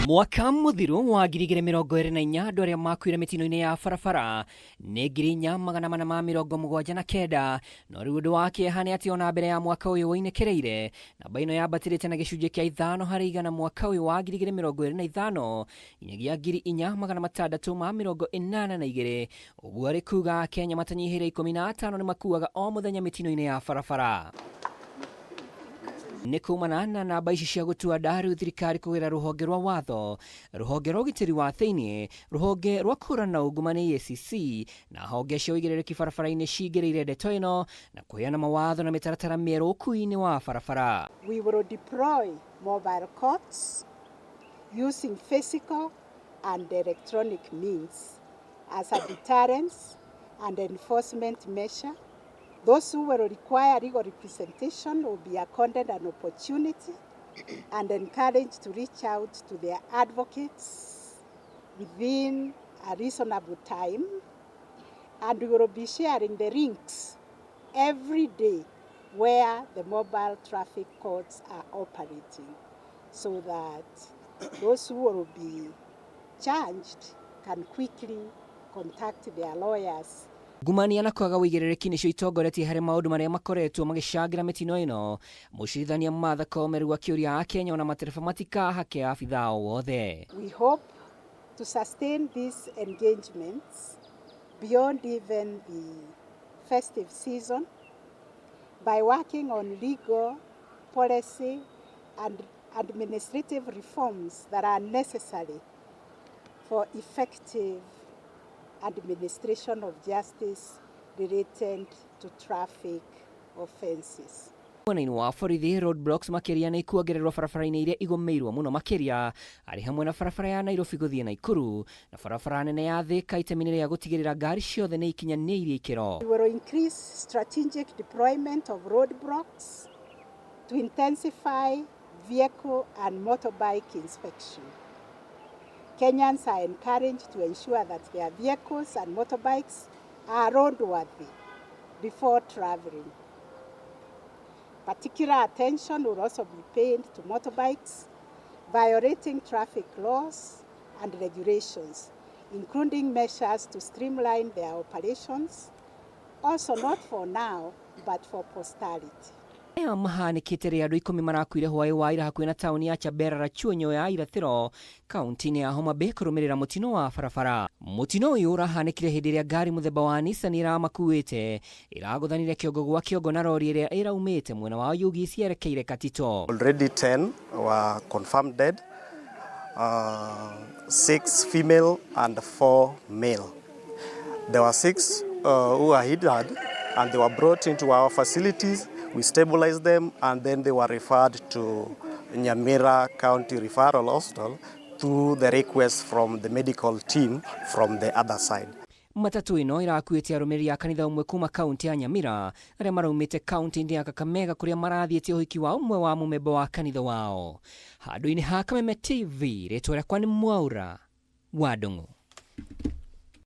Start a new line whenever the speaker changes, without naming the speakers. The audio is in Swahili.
Mwaka muthiru wa 2024 andu aria makuire mitino-ini ya barabara ni 479 no riu undu wa kieha ni ati ona mbere ya mwaka uyu winekereire namba ino yambatirite na gicunji kia 5 harĩ igana mwaka uyu wa 2025 nginyagia 4,682 uguo ari kuga Kenya matanyihire 15 ni makuaga o muthenya mitino-ini ya barabara. Ni KUMANA na namba ici cia gutua ndaru thirikari kugira ruhonge rwa watho, ruhonge rwa ugitiri wa thiini, ruhonge rwa kurana ungumania ACC na honge cia uigĩrĩrĩki barabara-inĩ cingĩrĩire ndeto ĩno na kuheana mawatho na mĩtaratara mĩerũ ũkui-inĩ wa barabara.
We will deploy mobile courts using physical and electronic means as a deterrence and enforcement measure. Those who will require legal representation will be accorded an opportunity and encouraged to reach out to their advocates within a reasonable time. And we will be sharing the links every day where the mobile traffic courts are operating so that those who will be charged can quickly contact their lawyers.
Gumania na kwaga uigĩrĩrĩki nĩcio itongoretie harĩ maũndũ marĩa makoretwo magĩcangĩra mĩtino ĩno. Mũcirithania Martha MEERU akĩũria Akenya ona matereba matikahake abithaa o wothe.
We hope to sustain these engagements beyond even the festive season by working on legal, policy and administrative reforms that are necessary for effective administration of justice related to traffic offences.
Mwena-inĩ wa borithi roadblocks makĩria nĩ ikuongererwo barabara-inĩ iria igũmĩirwo mũno makĩria arĩ hamwe na barabara ya Nairobi gũthiĩ Nakuru na barabara nene ya Thika itemi rĩa gũtigĩrĩra ngari ciothe nĩ ikinyanĩirie ikĩro.
We will increase strategic deployment of roadblocks to intensify vehicle and motorbike inspection. Kenyans are encouraged to ensure that their vehicles and motorbikes are roadworthy before traveling. Particular attention will also be paid to motorbikes violating traffic laws and regulations, including measures to streamline their operations, also not for now, but for posterity.
Aya mahanĩkĩte rĩa andũ 10 marakuire hwaĩ wa ira hakuhĩ na taũni ya BARABARA Chuonyo ya irathĩro kaunti-inĩ ya Homa Bay kũrũmĩrĩra mũtino wa barabara. Mũtino ũyũ ũrahanĩkire hĩndĩ ĩrĩa ngari mũthemba wa Nissan iramakuĩte iragũthanire kĩongo gwa kĩongo na rori ĩrĩa ĩraumĩte mwena wa Yugi cierekeire Katito.
Already 10 were confirmed dead, 6 female and 4 male. There were 6 who were injured and they were brought into our facilities. We stabilized them and then they were referred to Nyamira County Referral Hospital through the request from the medical team from the other side.
Matatu ino irakuĩte arũmĩrĩri a kanitha ũmwe kuma kaunti ya Nyamira arĩa maraumĩte kaunti-inĩ ya Kakamega kũrĩa marathiĩte ũhiki wa ũmwe wa mũmemba wa kanitha wao. Handũ-inĩ ha Kameme TV rĩtwa rĩakwa nĩ Mwaura wa Ndung'u.